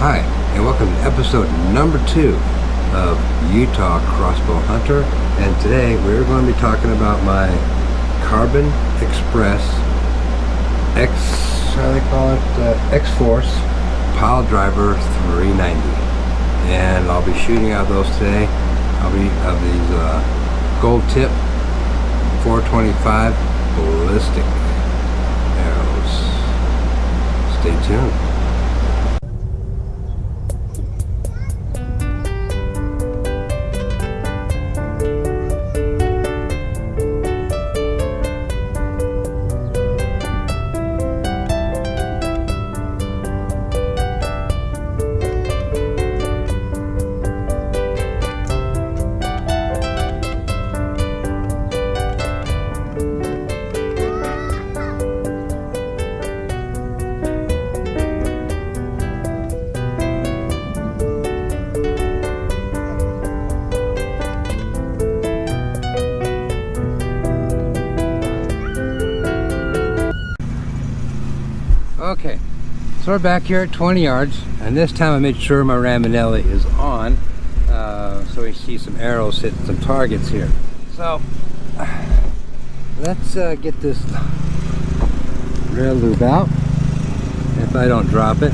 Hi, and welcome to episode number 2 of Utah Crossbow Hunter. And today we're going to be talking about my Carbon Express X-Force Pile Driver 390. And I'll be shooting out those today. I'll be of these gold tip 425 ballistic arrows. Stay tuned. Okay, so we're back here at 20 yards, and this time I made sure my Raminelli is on, so we see some arrows hitting some targets here. So let's get this rail lube out, if I don't drop it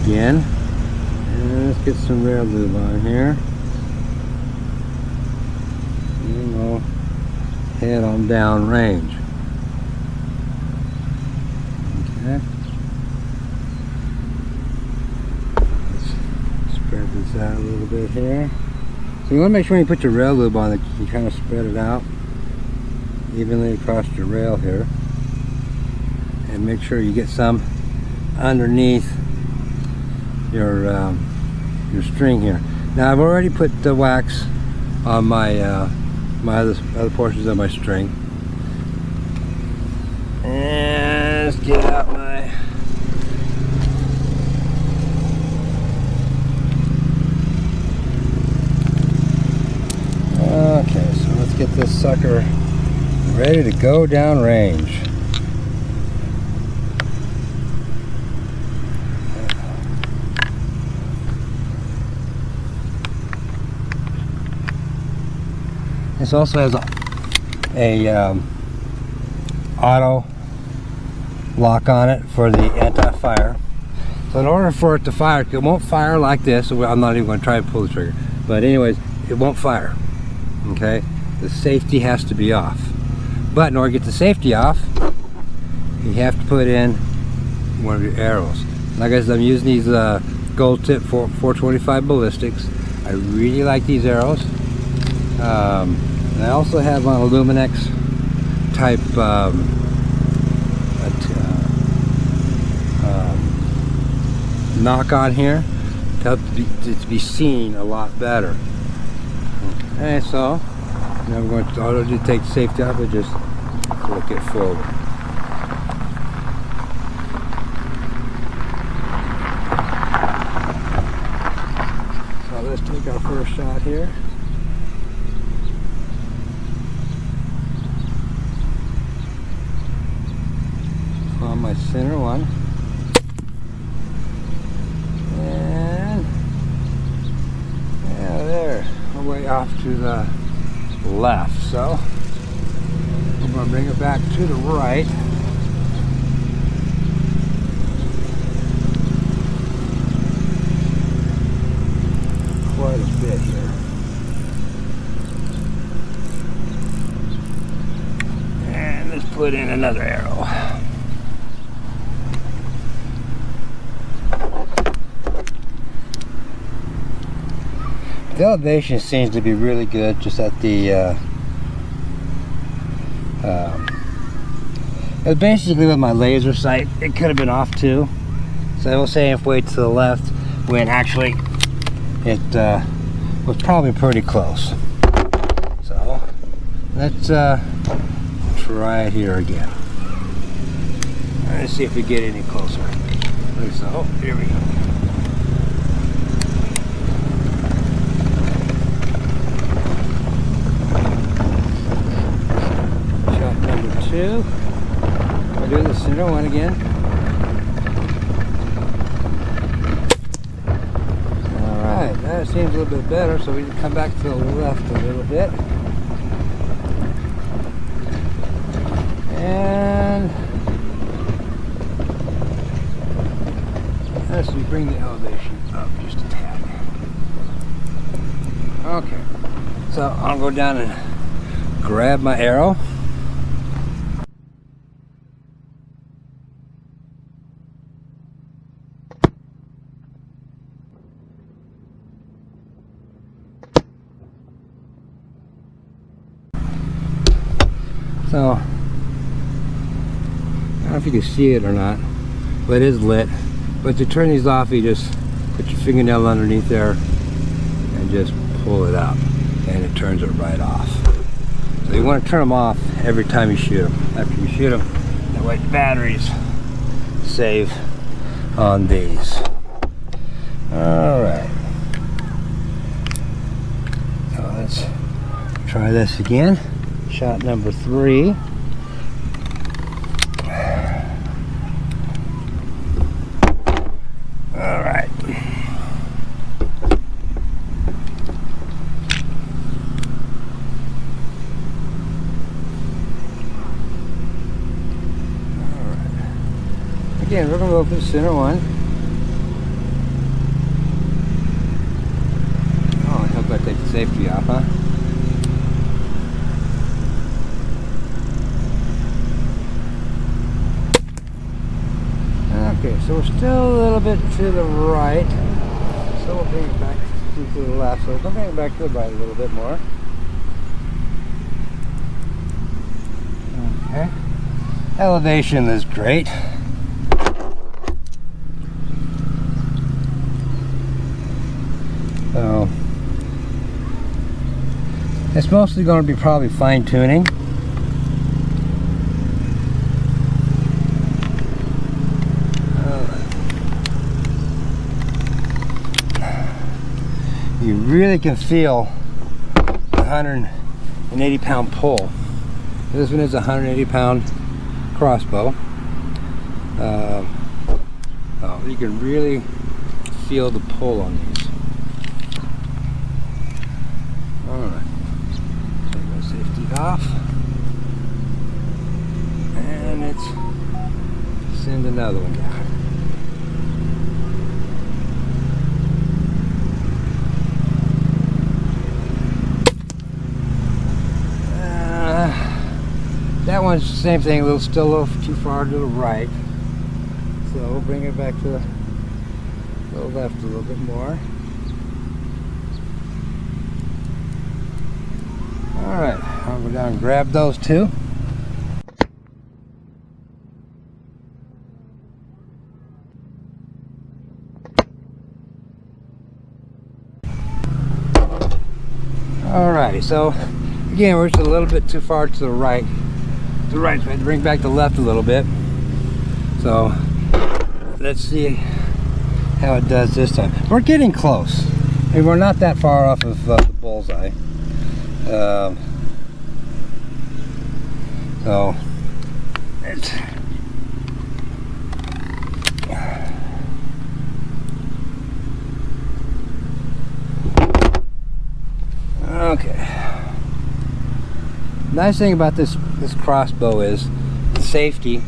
again. And let's get some rail lube on here. And we'll head on down range. Okay. Let's spread this out a little bit here. So you want to make sure when you put your rail lube on that you kind of spread it out evenly across your rail here, and make sure you get some underneath your string here. Now I've already put the wax on my my other portions of my string. And let's get out my okay, so let's get this sucker ready to go down range. This also has a auto lock on it for the anti-fire. So in order for it to fire, it won't fire like this. I'm not even going to try to pull the trigger, but anyways, it won't fire. Okay, the safety has to be off, but in order to get the safety off, you have to put in one of your arrows. Like I said, I'm using these gold tip 425 ballistics. I really like these arrows. And I also have on a LUMIX type knock on here to help it to be seen a lot better. Okay, so now we're going to auto take safety off and just look it forward. So let's take our first shot here. On my center one. Way off to the left, so I'm going to bring it back to the right. Quite a bit here. And let's put in another arrow. The elevation seems to be really good, just at the it basically with my laser sight, it could have been off too. So I was saying way to the left when actually it was probably pretty close. So let's try it here again. Let's see if we get any closer. So here we go. two. We're doing the center one again. seems a little bit better, so we can come back to the left a little bit. And let's bring the elevation up just a tad. Okay, so I'll go down and grab my arrow. So, I don't know if you can see it or not, but it is lit. But to turn these off, you just put your fingernail underneath there and just pull it out, and it turns it right off. So you want to turn them off every time you shoot them. After you shoot them, that way the batteries save on these. Alright. So let's try this again. Shot number 3. Alright. Again, we're going to go for the center one. Oh, I hope I take the safety off, huh? Okay, so we're still a little bit to the right. So we'll bring it back to the left. So we'll bring it back to the right a little bit more. Okay. Elevation is great. So it's mostly going to be probably fine tuning. You really can feel the 180 pound pull. This one is a 180 pound crossbow. Oh, you can really feel the pull on these. Alright, take my safety off, and let's send another one down. That one's the same thing, still a little too far to the right. So we'll bring it back to the left a little bit more. Alright, I'll go down and grab those two. Alrighty, so again, we're just a little bit too far to the right. So I had to bring back the left a little bit. So let's see how it does this time. We're getting close. I mean, we're not that far off of the bullseye. So it's okay. Nice thing about this crossbow is the safety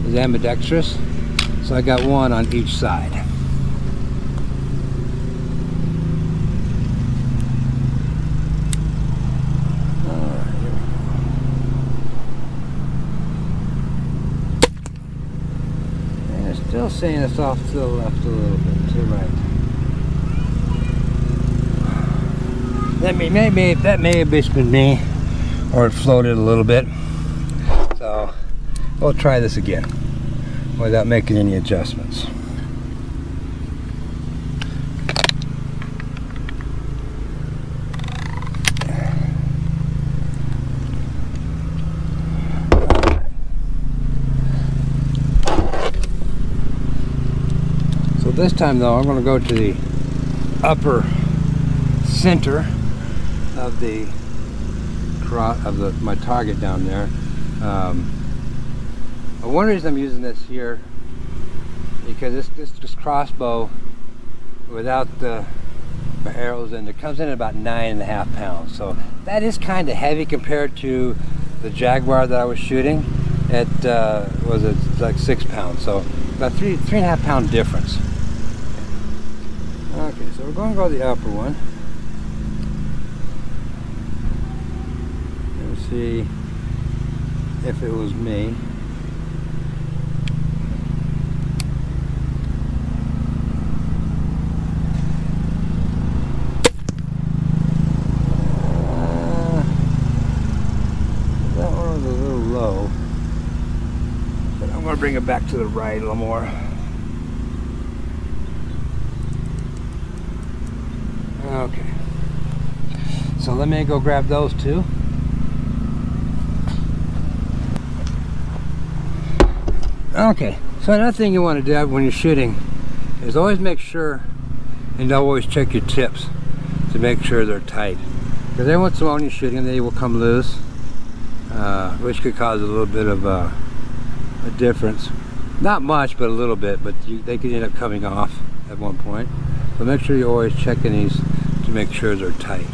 is ambidextrous, so I got one on each side. And it's still saying it's off to the left a little bit, to the right. That may have just been me, or it floated a little bit. So we'll try this again without making any adjustments. So this time though, I'm going to go to the upper center of my target down there. One reason I'm using this here, because this crossbow without the my arrows in. It comes in at about 9.5 pounds. So that is kind of heavy compared to the Jaguar that I was shooting. It was like 6 pounds. So about 3.5 pound difference. Okay, so we're going to go to the upper one. Let's see if it was me. That one was a little low, but I'm going to bring it back to the right a little more. Okay, so let me go grab those two. Okay, so another thing you want to do when you're shooting is always make sure, and always check your tips to make sure they're tight. Because every once in a while when you're shooting, they will come loose, which could cause a little bit of a difference. Not much, but a little bit, but they could end up coming off at one point. So make sure you're always checking these to make sure they're tight.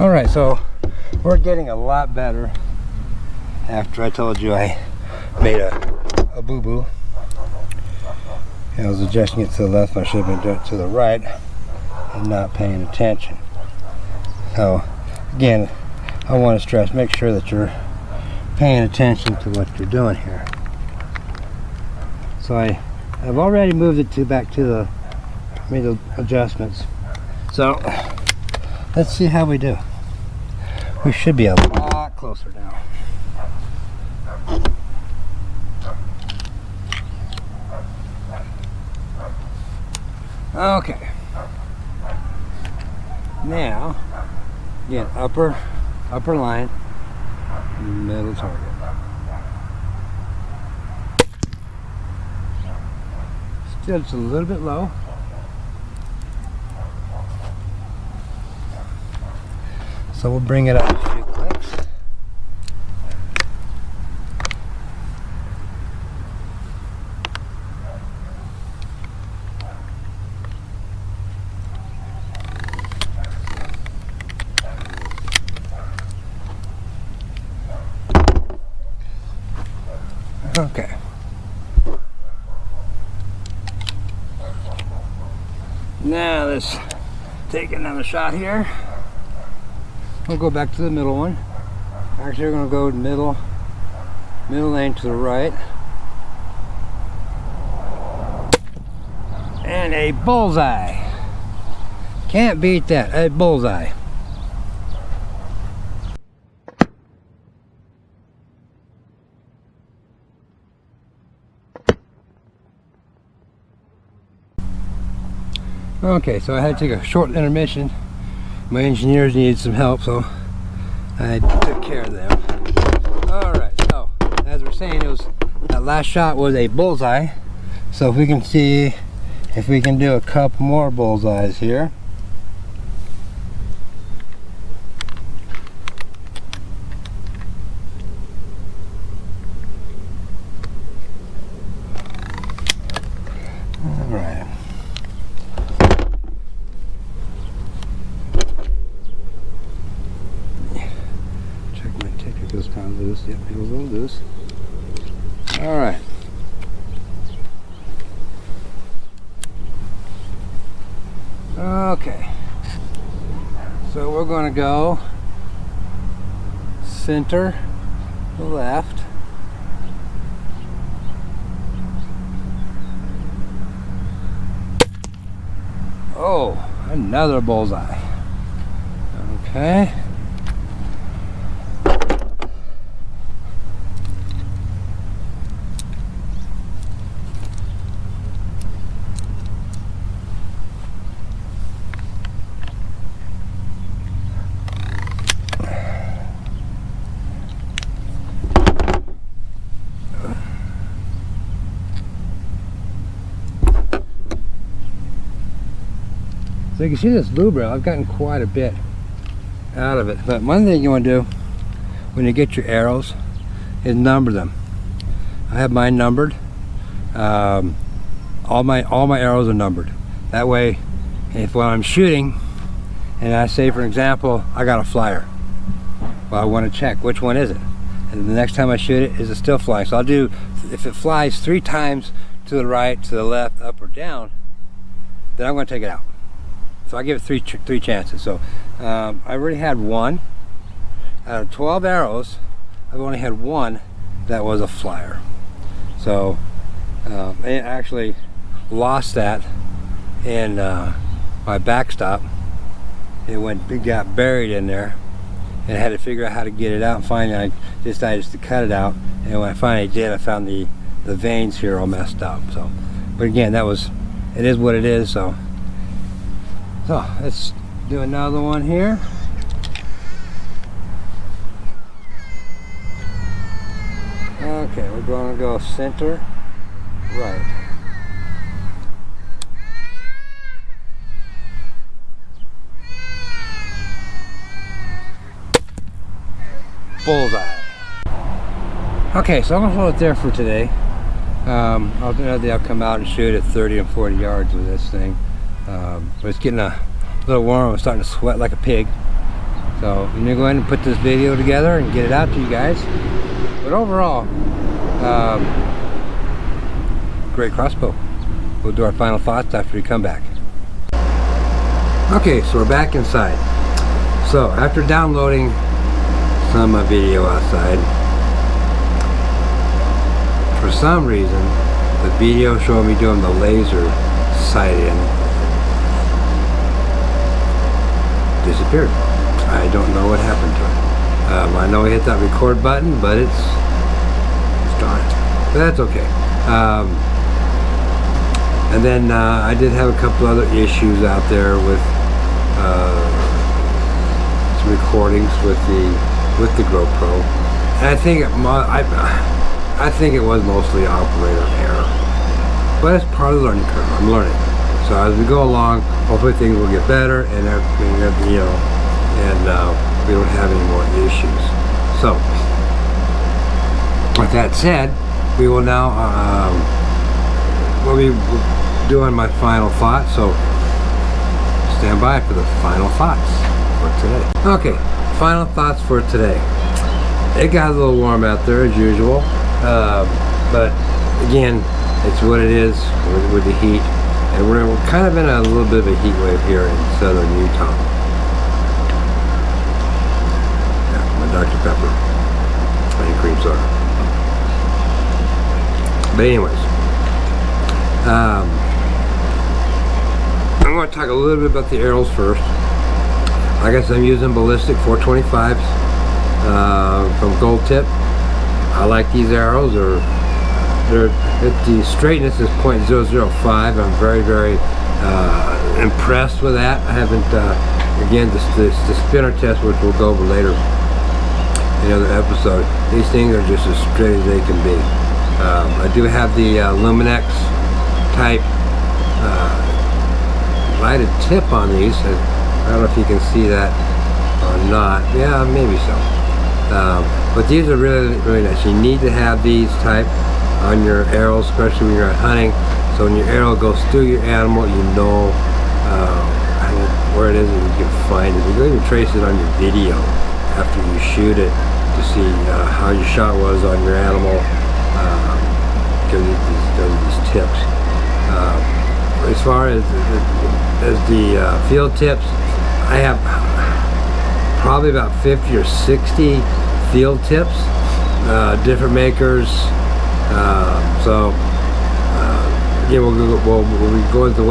Alright, so we're getting a lot better after I told you I made a boo-boo. I was adjusting it to the left, I should have been doing it to the right and not paying attention. So again, I want to stress, make sure that you're paying attention to what you're doing here. So I've already moved it back to the made the adjustments. So let's see how we do. We should be a lot closer now. Okay. Now, again, upper line, middle target. Still just a little bit low. So we'll bring it up a few clicks. Okay. Now let's take another shot here. We'll go back to the middle one. Actually, we're going to go middle lane to the right. And a bullseye. Can't beat that. A bullseye. Okay, so I had to take a short intermission. My engineers needed some help, so I took care of them. Alright, so as we're saying, that last shot was a bullseye. So if we can see if we can do a couple more bullseyes here. Alright. It goes kind of loose. Yep, it goes a little loose. Alright. Okay. So we're going to go center to left. Oh, another bullseye. Okay. So you can see this bluebill, I've gotten quite a bit out of it. But one thing you want to do when you get your arrows is number them. I have mine numbered. All my arrows are numbered. That way, if while I'm shooting, and I say for example, I got a flyer, well, I want to check which one is it, and the next time I shoot it, is it still flying? So I'll do, if it flies 3 times to the right, to the left, up or down, then I'm going to take it out. So I give it three chances. So I already had one out of 12 arrows. I've only had one that was a flyer. So I actually lost that in my backstop. It got buried in there, and I had to figure out how to get it out. And finally, I decided just to cut it out. And when I finally did, I found the veins here all messed up. So, but again, it is what it is. So let's do another one here. Okay, we're going to go center right. Bullseye. Okay, so I'm gonna hold it there for today. Another day I'll come out and shoot at 30 and 40 yards with this thing. But it's getting a little warm. I'm starting to sweat like a pig. So I'm gonna go ahead and put this video together and get it out to you guys. But overall, great crossbow. We'll do our final thoughts after we come back. Okay, so we're back inside. So after downloading some of my video outside, for some reason the video showing me doing the laser sight in disappeared. I don't know what happened to it. I know I hit that record button, but it's gone. But that's okay. And then I did have a couple other issues out there with some recordings with the GoPro, and I think it was mostly operator error, but it's part of the learning curve. I'm learning. So as we go along, hopefully things will get better, and everything, you know, and we don't have any more issues. So with that said, we will now we'll be doing my final thoughts. So stand by for the final thoughts for today. Okay, final thoughts for today. It got a little warm out there as usual, but again, it's what it is with the heat, and we're kind of in a little bit of a heat wave here in southern Utah. Yeah, my Dr. Pepper and cream soda. But anyways, I'm going to talk a little bit about the arrows first. I guess I'm using ballistic 425s from Gold Tip. I like these arrows. The straightness is .005. I'm very impressed with that. I haven't again the spinner test, which we'll go over later in another episode. These things are just as straight as they can be. I do have the LUMIX type lighted tip on these. I don't know if you can see that or not. Yeah, maybe so. But these are really nice. You need to have these type on your arrows, especially when you're out hunting. So when your arrow goes through your animal, you know where it is and you can find it. You can even trace it on your video after you shoot it to see how your shot was on your animal, because these tips. As far as the field tips, I have probably about 50 or 60 field tips, different makers. Again, we'll be going to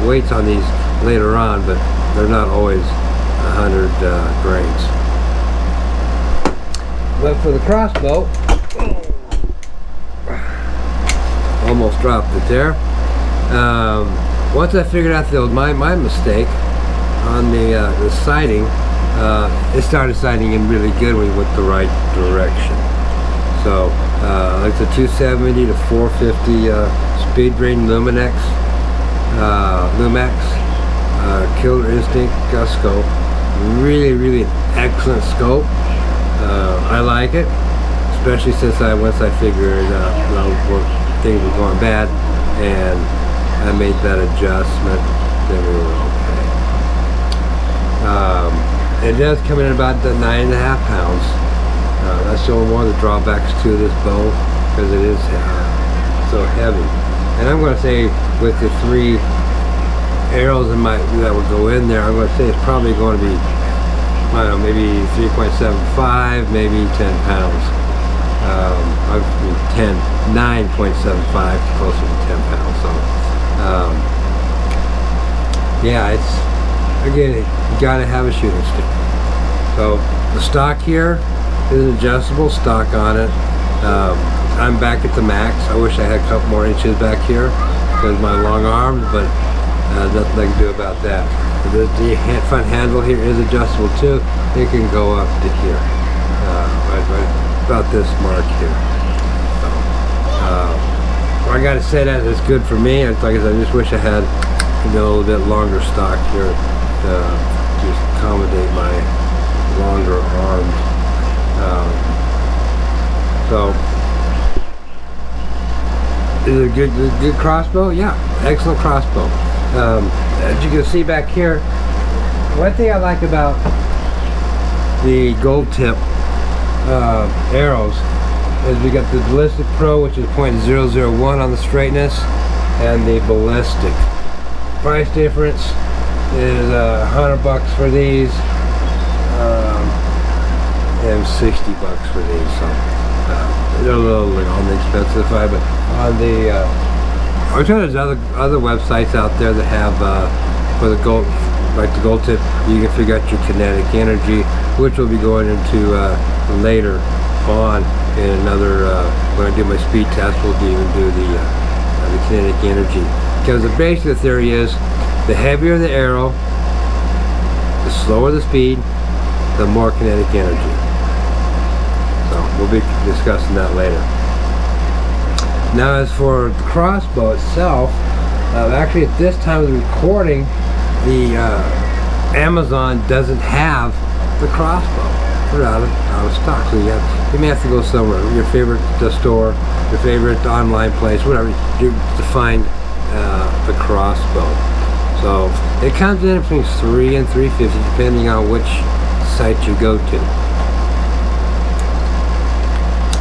weights on these later on, but they're not always 100 grains. But for the crossbow, almost dropped it there. Once I figured out that was my mistake on the sighting, it started sighting in really good when we went the right direction. So like the 270 to 450 speed rating LUMIX Killer Instinct scope. Really excellent scope. I like it, especially since once I figured things were going bad, and I made that adjustment. then we were okay. It does come in about the 9.5 pounds. That's still one of the drawbacks to this bow, because it is so heavy. And I'm going to say with the 3 arrows that would go in there, I'm going to say it's probably going to be, I don't know, maybe 3.75, maybe 10 pounds. I mean 9.75, closer to 10 pounds. So, yeah, it's, again, you got to have a shooting stick. So the stock here is adjustable stock on it. I'm back at the max. I wish I had a couple more inches back here because of my long arms, but nothing I can do about that. The front handle here is adjustable too. It can go up to here, right about this mark here. So, I gotta say that it's good for me. Like I said, I just wish I had a little bit longer stock here to just accommodate my longer arms. So, is it a good crossbow? Yeah, excellent crossbow. As you can see back here, one thing I like about the gold tip arrows is we got the Ballistic Pro, which is .001 on the straightness, and the Ballistic. Price difference is $100 for these, and $60 for these. So they're a little on the expensive side, but on the I'm sure there's other websites out there that have for the gold, like the gold tip, you can figure out your kinetic energy, which we'll be going into later on in another. When I do my speed test, we'll even do the kinetic energy, because the basic theory is the heavier the arrow, the slower the speed, the more kinetic energy. So we'll be discussing that later. Now as for the crossbow itself, actually at this time of the recording, the Amazon doesn't have the crossbow. They're out of stock, so you may have to go somewhere, your favorite store, your favorite online place, whatever, to find the crossbow. So it comes in between $3 and $3.50 depending on which site you go to.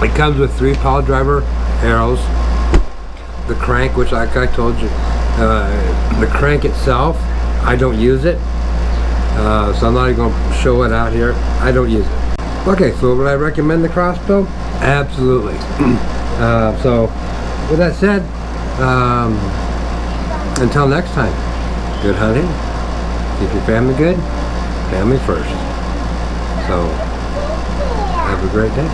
It comes with 3 power driver arrows. The crank, which like I told you, the crank itself, I don't use it, so I'm not even going to show it out here. I don't use it. Okay, so would I recommend the crossbow? Absolutely. So with that said, until next time, good hunting, keep your family good, family first. So have a great day.